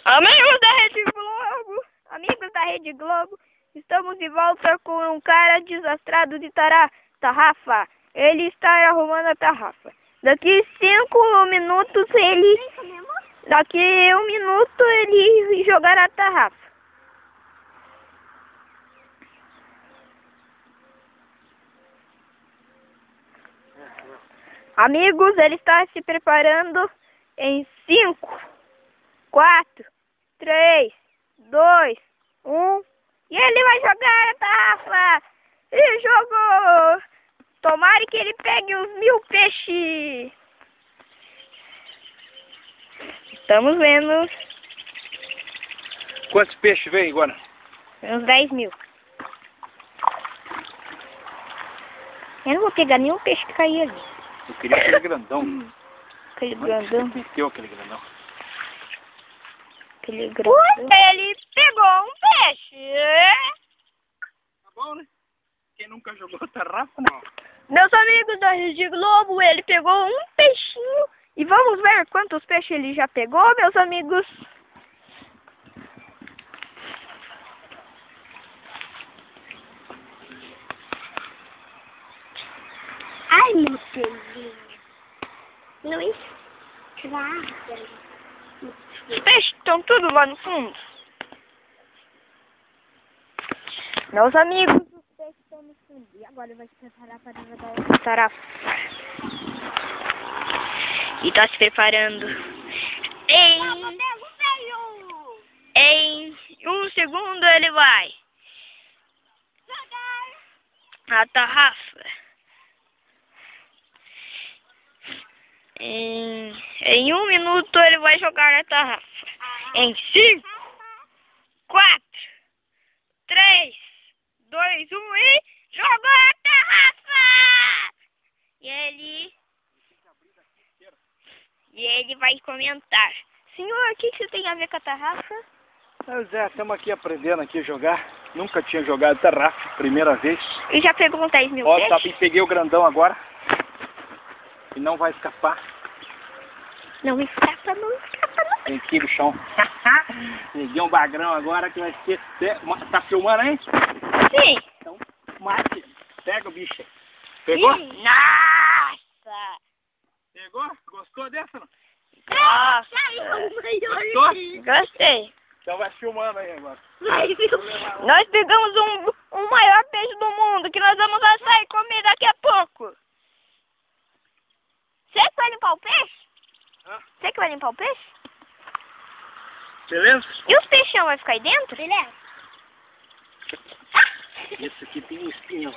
Amigos da Rede Globo, estamos de volta com um cara desastrado de tarrafa. Ele está arrumando a tarrafa. Daqui 5 minutos ele... Daqui 1 minuto ele jogará a tarrafa. Amigos, ele está se preparando em 5, 4, 3, 2, 1. E ele vai jogar a tarrafa. E jogou. Tomara que ele pegue uns 1000 peixes. Estamos vendo. Quantos peixes vem agora? Uns 10.000. Eu não vou pegar nenhum peixe que cair ali. Eu queria aquele grandão. Aquele grandão. Meteu aquele grandão. Aquele grandão. Ele pegou um peixe. Tá bom, né? Quem nunca jogou tarrafa, não. Meus amigos da Rede Globo, ele pegou um peixinho. E vamos ver quantos peixes ele já pegou, meus amigos. Ai, meu Deus. Luiz, traga. Os peixes estão tudo lá no fundo. Meus amigos, os peixes estão no fundo. E agora ele vai se preparar para jogar a tarrafa. E tá se preparando. Em 1 segundo ele vai jogar a tarrafa. Em 1 minuto ele vai jogar a tarrafa. Em 5, 4, 3, 2, 1 e jogou a tarrafa! E ele vai comentar: senhor, o que isso tem a ver com a tarrafa? Pois é, estamos aqui aprendendo aqui a jogar. Nunca tinha jogado tarrafa, primeira vez. E já pegou uns 10.000 Ó, peixes? tá, peguei o grandão agora. E não vai escapar. Não escapa, não escapa, não. Tem aqui no chão. Peguei um bagrão agora que vai ser... Tá filmando aí? Sim. Então, mate. Pega o bicho. Pegou? Ih, nossa! Pegou? Gostou dessa, não? Nossa! Gostou? Gostei. Então vai filmando aí agora. Nós pegamos um maior peixe do mundo que nós vamos assar e comer daqui a pouco. Você que vai limpar o peixe? Hã? Você que vai limpar o peixe? Beleza? E os peixão vai ficar aí dentro? Beleza. Esse aqui tem um espinhão.